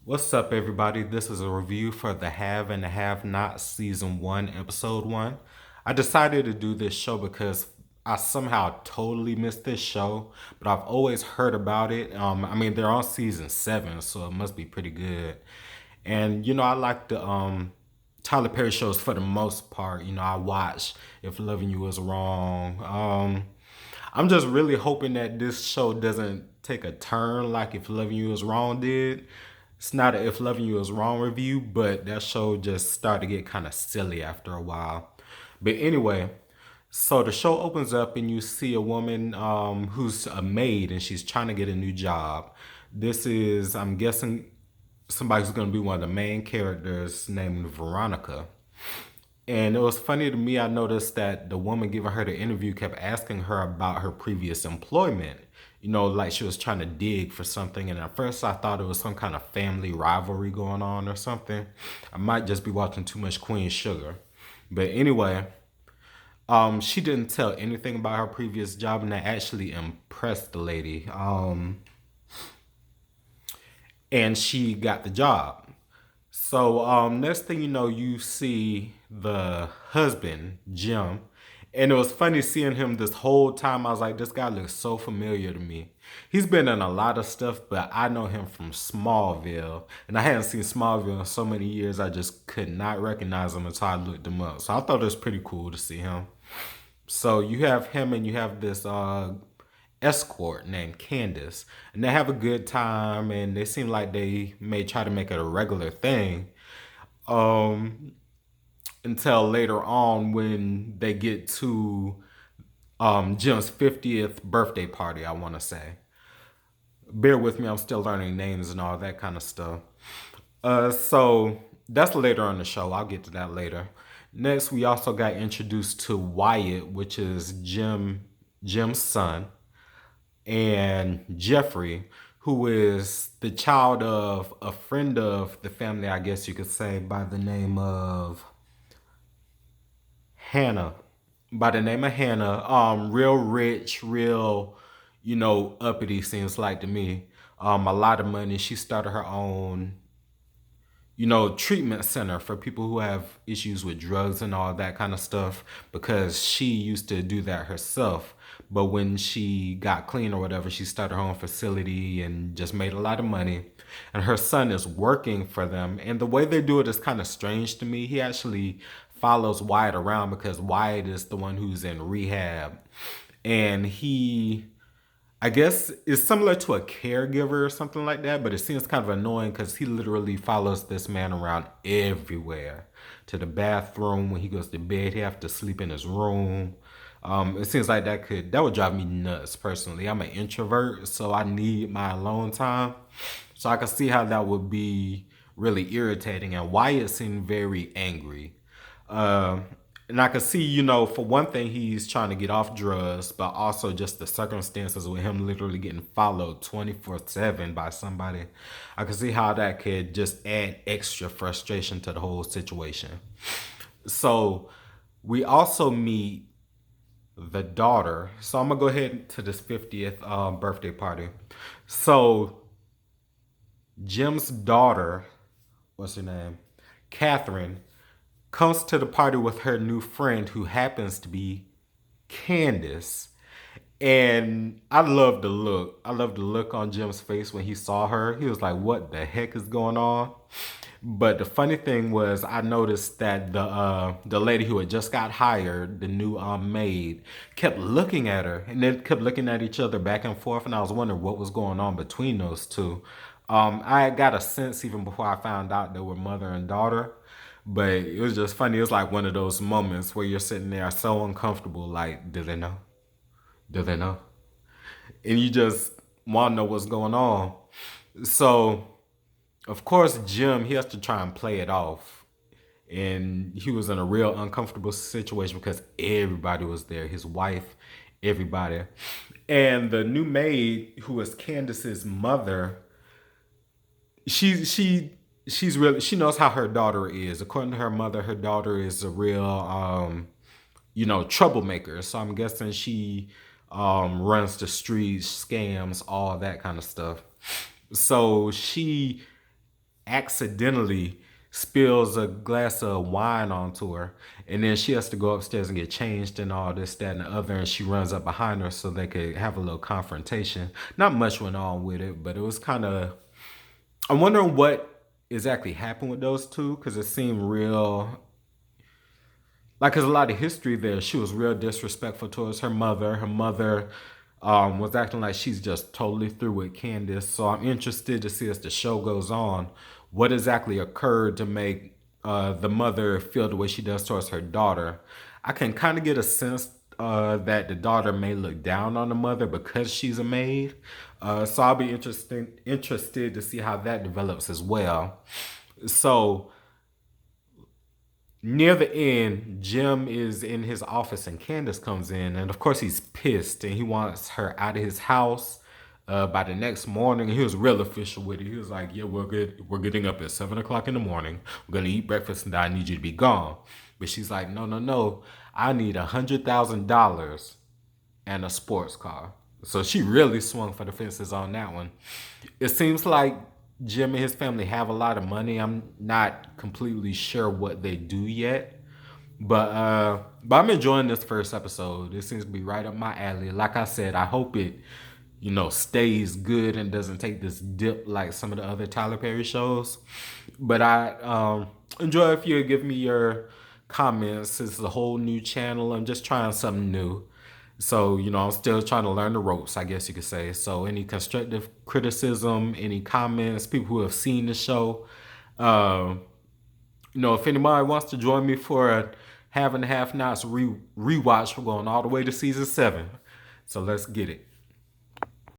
What's up, everybody? This is a review for The Have and the Have Not Season 1, Episode 1. I decided to do this show because I somehow totally missed this show, but I've always heard about it. They're on Season 7, so it must be pretty good. And, I like the Tyler Perry shows for the most part. I watch If Loving You Is Wrong. I'm just really hoping that this show doesn't take a turn like If Loving You Is Wrong did. It's not a If Loving You Is Wrong review, but that show just started to get kind of silly after a while. But anyway, so the show opens up and you see a woman who's a maid and she's trying to get a new job. This is, I'm guessing, somebody who's going to be one of the main characters named Veronica. And it was funny to me, I noticed that the woman giving her the interview kept asking her about her previous employment. Like she was trying to dig for something. And at first I thought it was some kind of family rivalry going on or something. I might just be watching too much Queen Sugar. But anyway, she didn't tell anything about her previous job, and that actually impressed the lady. And she got the job. So next thing you know, you see the husband, Jim. And it was funny seeing him this whole time. I was like, this guy looks so familiar to me. He's been in a lot of stuff, but I know him from Smallville. And I hadn't seen Smallville in so many years, I just could not recognize him until I looked him up. So I thought it was pretty cool to see him. So you have him and you have this escort named Candace, and they have a good time, and they seem like they may try to make it a regular thing. Um, until later on when they get to Jim's 50th birthday party, I want to say. Bear with me, I'm still learning names and all that kind of stuff. So that's later on the show. I'll get to that later. Next, we also got introduced to Wyatt, which is Jim's son, and Jeffrey, who is the child of a friend of the family, I guess you could say, by the name of Hannah. By the name of Hannah, real rich, real, uppity seems like to me. A lot of money. She started her own treatment center for people who have issues with drugs and all that kind of stuff because she used to do that herself. But when she got clean or whatever, she started her own facility and just made a lot of money. And her son is working for them. And the way they do it is kind of strange to me. He actually follows Wyatt around because Wyatt is the one who's in rehab. And he I guess it's similar to a caregiver or something like that, but it seems kind of annoying because he literally follows this man around everywhere. To the bathroom, when he goes to bed, he have to sleep in his room. It seems like that would drive me nuts personally. I'm an introvert, so I need my alone time. So I can see how that would be really irritating. And Wyatt seemed very angry. Uh, and I could see, for one thing, he's trying to get off drugs, but also just the circumstances with him literally getting followed 24/7 by somebody. I could see how that could just add extra frustration to the whole situation. So we also meet the daughter. So I'm going to go ahead to this 50th birthday party. So Jim's daughter, what's her name? Catherine, comes to the party with her new friend who happens to be Candace. And I love the look. I love the look on Jim's face when he saw her. He was like, what the heck is going on? But the funny thing was I noticed that the lady who had just got hired, the new maid, kept looking at her and then kept looking at each other back and forth, and I was wondering what was going on between those two. I got a sense even before I found out they were mother and daughter. But it was just funny. It was like one of those moments where you're sitting there so uncomfortable, like, do they know? Do they know? And you just want to know what's going on. So, of course, Jim, he has to try and play it off. And he was in a real uncomfortable situation because everybody was there, his wife, everybody. And the new maid, who was Candace's mother, she knows how her daughter is. According to her mother, her daughter is a real troublemaker. So I'm guessing she runs the streets, scams, all that kind of stuff. So she accidentally spills a glass of wine onto her, and then she has to go upstairs and get changed and all this, that, and the other, and she runs up behind her so they could have a little confrontation. Not much went on with it, but it was kind of. I'm wondering what exactly happened with those two because it seemed real. Like, there's a lot of history there. She was real disrespectful towards her mother. Her mother was acting like she's just totally through with Candace. So I'm interested to see as the show goes on what exactly occurred to make the mother feel the way she does towards her daughter. I can kind of get a sense that the daughter may look down on the mother because she's a maid. So I'll be interested to see how that develops as well. So near the end, Jim is in his office and Candace comes in, and of course he's pissed and he wants her out of his house by the next morning. He was real official with it. He was like, "Yeah, we're good. We're getting up at 7 o'clock in the morning. We're gonna eat breakfast, and I need you to be gone." But she's like, "No, no, no. I need $100,000 and a sports car." So she really swung for the fences on that one. It seems like Jim and his family have a lot of money. I'm not completely sure what they do yet. But I'm enjoying this first episode. It seems to be right up my alley. Like I said, I hope it, stays good and doesn't take this dip like some of the other Tyler Perry shows. But I enjoy if you give me your comments. This is a whole new channel. I'm just trying something new. So, I'm still trying to learn the ropes, I guess you could say. So, any constructive criticism, any comments, people who have seen the show, uh, if anybody wants to join me for a Half and Half Nots rewatch, we're going all the way to season 7. So, let's get it.